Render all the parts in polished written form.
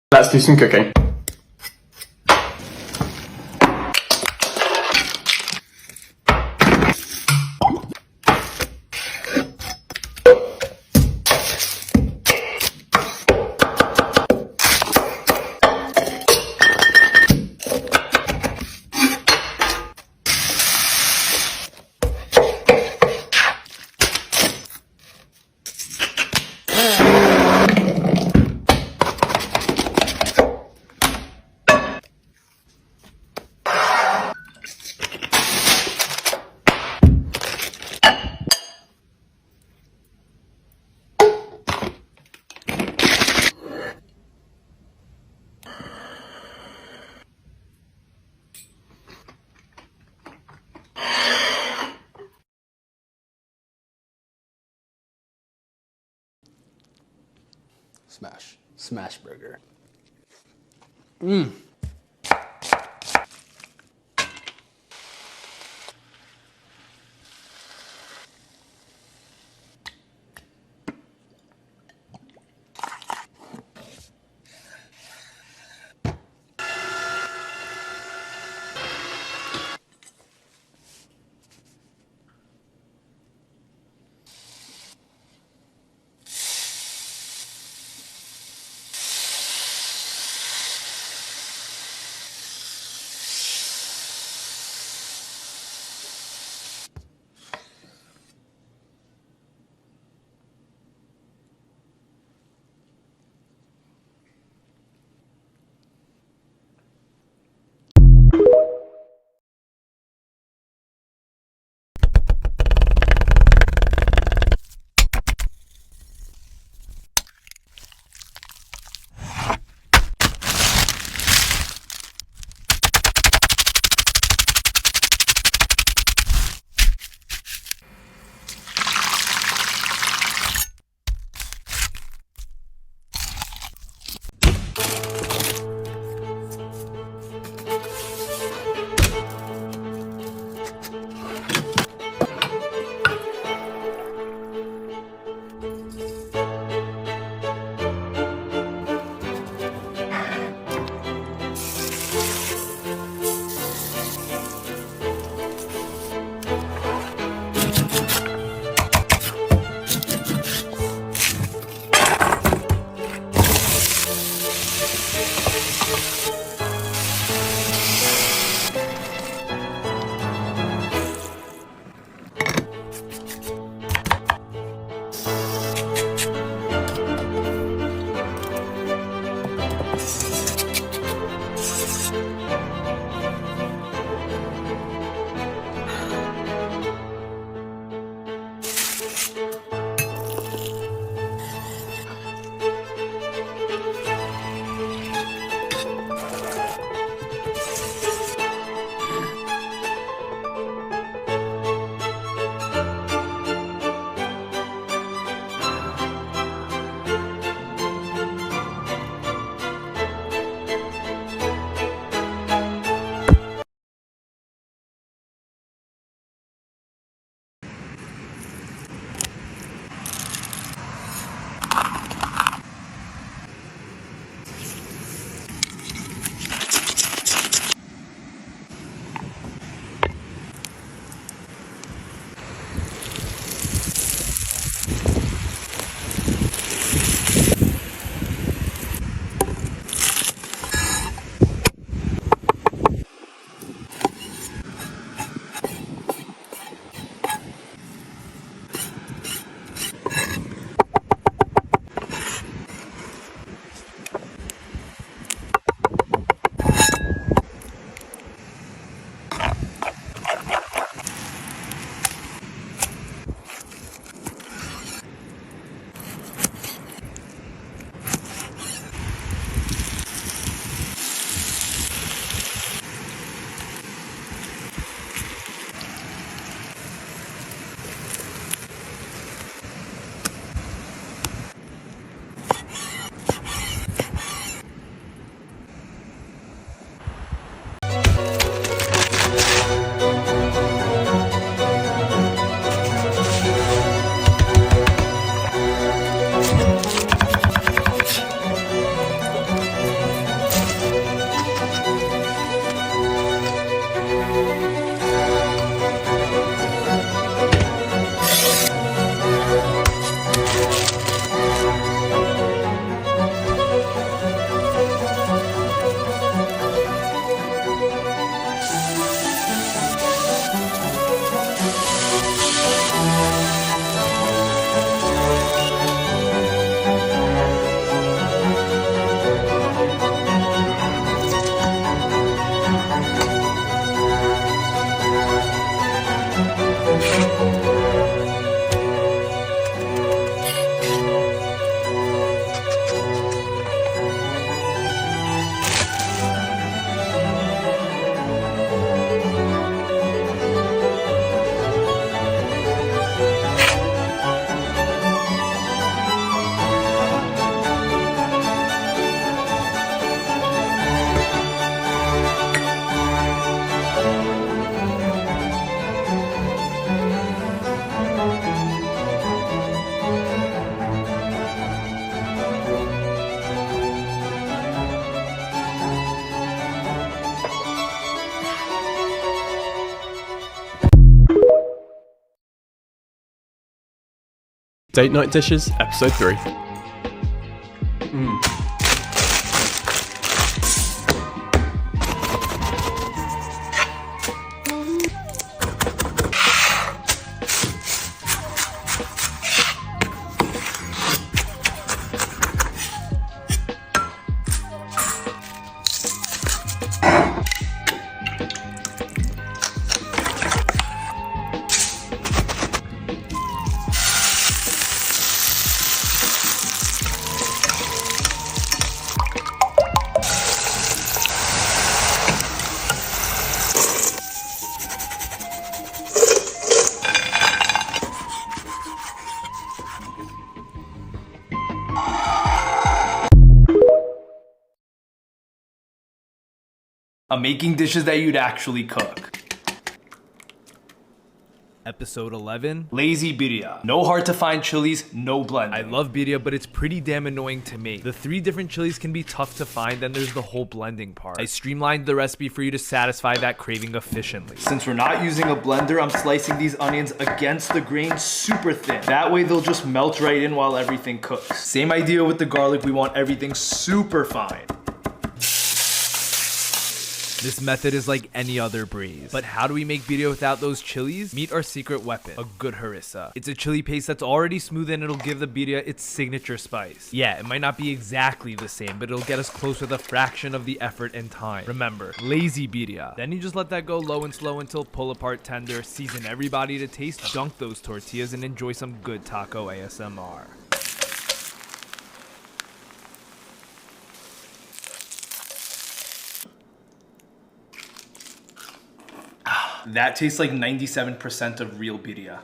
Let's do some cooking. Smash burger. Date Night Dishes, Episode 3. I'm making dishes that you'd actually cook. Episode 11. Lazy birria. No hard to find chilies, no blending. I love birria, but it's pretty damn annoying to make. The 3 different chilies can be tough to find, then there's the whole blending part. I streamlined the recipe for you to satisfy that craving efficiently. Since we're not using a blender, I'm slicing these onions against the grain super thin. That way they'll just melt right in while everything cooks. Same idea with the garlic, we want everything super fine. This method is like any other braise. But how do we make birria without those chilies? Meet our secret weapon, a good harissa. It's a chili paste that's already smooth and it'll give the birria its signature spice. Yeah, it might not be exactly the same, but it'll get us close with a fraction of the effort and time. Remember, lazy birria. Then you just let that go low and slow until pull apart tender, season everybody to taste, dunk those tortillas, and enjoy some good taco ASMR. That tastes like 97% of real birria.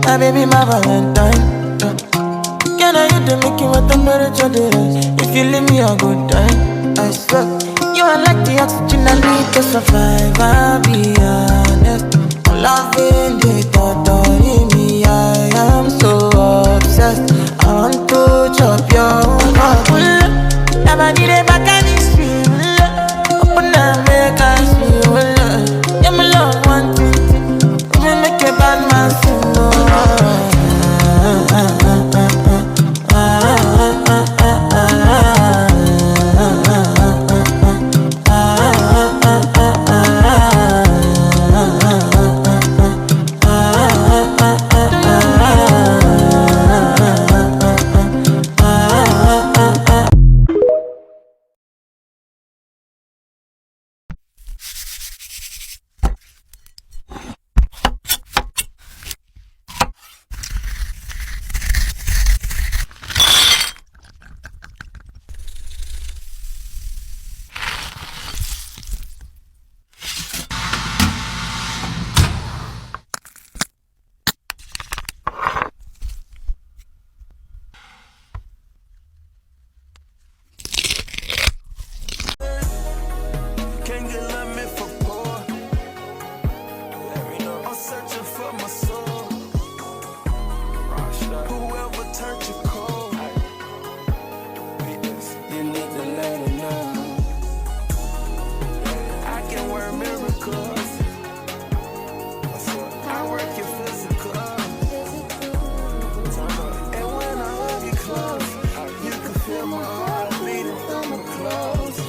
My baby, my Valentine. Can I hit the Mickey with temperature rise? If you leave me a good time, I swear. You are like the oxygen I need to survive. I'll be honest. I'm loving the thought of me. I am so obsessed. I want to chop your heart. Never did it back on the street. Open up, make us feel. Yeah, my love, one thing. Let me make a bad man sing. feel my heart beating through my clothes.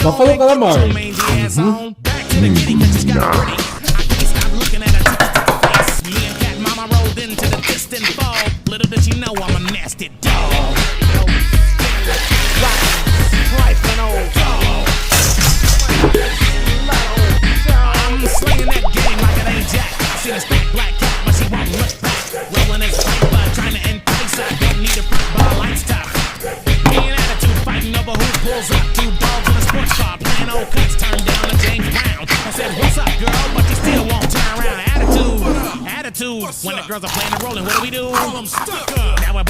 Buffalo calamari. Little did she know I'm a nasty dog. I'm slinging that game like it ain't jack. I see a stick black cat, but she won't look back. Rolling his paper, trying to entice. I don't need a front bar lights top. Me and attitude fighting over who pulls up. Two dogs in a sports car playing old cuts. Turned down to James Brown. I said, what's up, girl? But you still won't turn around. Attitude. When the girls are playing and rolling, what do we do? I'm stuck up. Now we're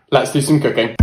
Let's do some cooking.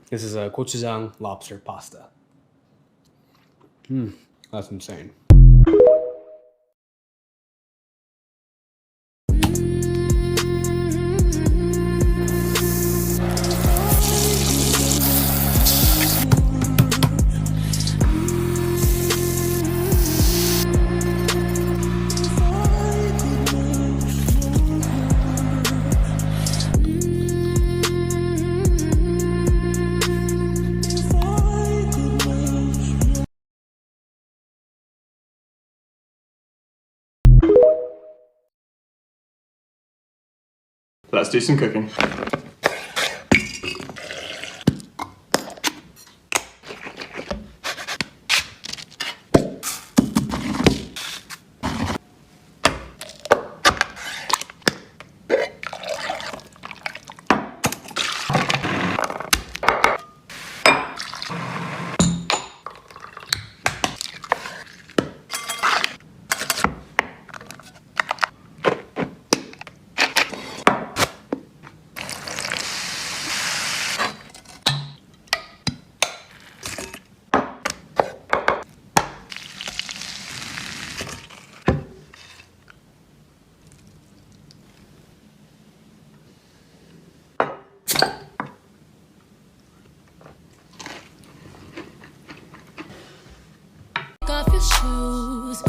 This is a gochujang lobster pasta. That's insane. Let's do some cooking. Off your shoes.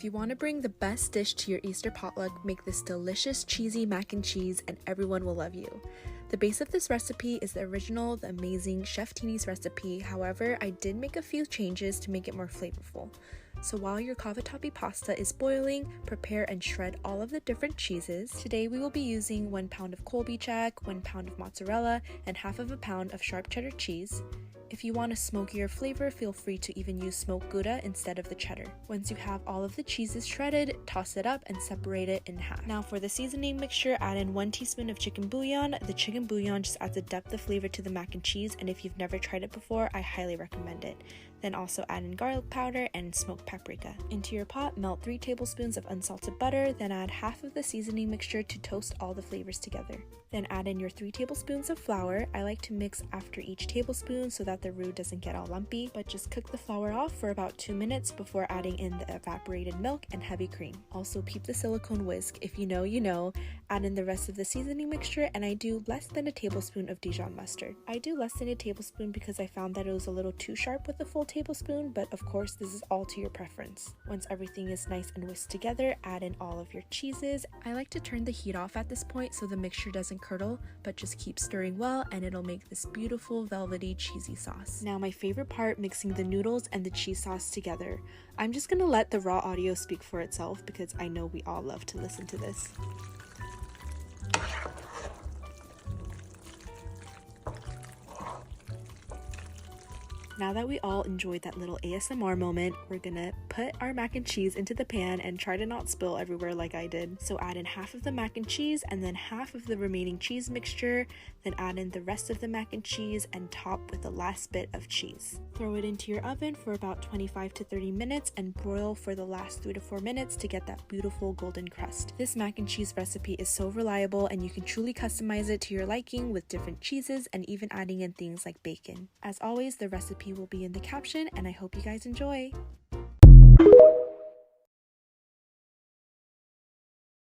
If you want to bring the best dish to your Easter potluck, make this delicious cheesy mac and cheese and everyone will love you. The base of this recipe is the original, the amazing Chef Teeny's recipe. However, I did make a few changes to make it more flavorful. So while your cavatappi pasta is boiling, prepare and shred all of the different cheeses. Today we will be using 1 pound of Colby Jack, 1 pound of mozzarella, and half of a pound of sharp cheddar cheese. If you want a smokier flavor, feel free to even use smoked Gouda instead of the cheddar. Once you have all of the cheeses shredded, toss it up and separate it in half. Now for the seasoning mixture, add in 1 teaspoon of chicken bouillon. The chicken bouillon just adds a depth of flavor to the mac and cheese, and if you've never tried it before, I highly recommend it. Then also add in garlic powder and smoked paprika. Into your pot, melt 3 tablespoons of unsalted butter, then add half of the seasoning mixture to toast all the flavors together. Then add in your 3 tablespoons of flour. I like to mix after each tablespoon so that the roux doesn't get all lumpy, but just cook the flour off for about 2 minutes before adding in the evaporated milk and heavy cream. Also peep the silicone whisk. If you know, you know. Add in the rest of the seasoning mixture, and I do less than a tablespoon of Dijon mustard. I do less than a tablespoon because I found that it was a little too sharp with a full tablespoon, but of course this is all to your preference. Once everything is nice and whisked together, add in all of your cheeses. I like to turn the heat off at this point so the mixture doesn't curdle, but just keep stirring well and it'll make this beautiful velvety cheesy sauce. Now my favorite part, mixing the noodles and the cheese sauce together. I'm just gonna let the raw audio speak for itself because I know we all love to listen to this. Now that we all enjoyed that little ASMR moment, we're gonna put our mac and cheese into the pan and try to not spill everywhere like I did. So add in half of the mac and cheese and then half of the remaining cheese mixture, then add in the rest of the mac and cheese and top with the last bit of cheese. Throw it into your oven for about 25 to 30 minutes and broil for the last 3 to 4 minutes to get that beautiful golden crust. This mac and cheese recipe is so reliable and you can truly customize it to your liking with different cheeses and even adding in things like bacon. As always, the recipe will be in the caption and I hope you guys enjoy.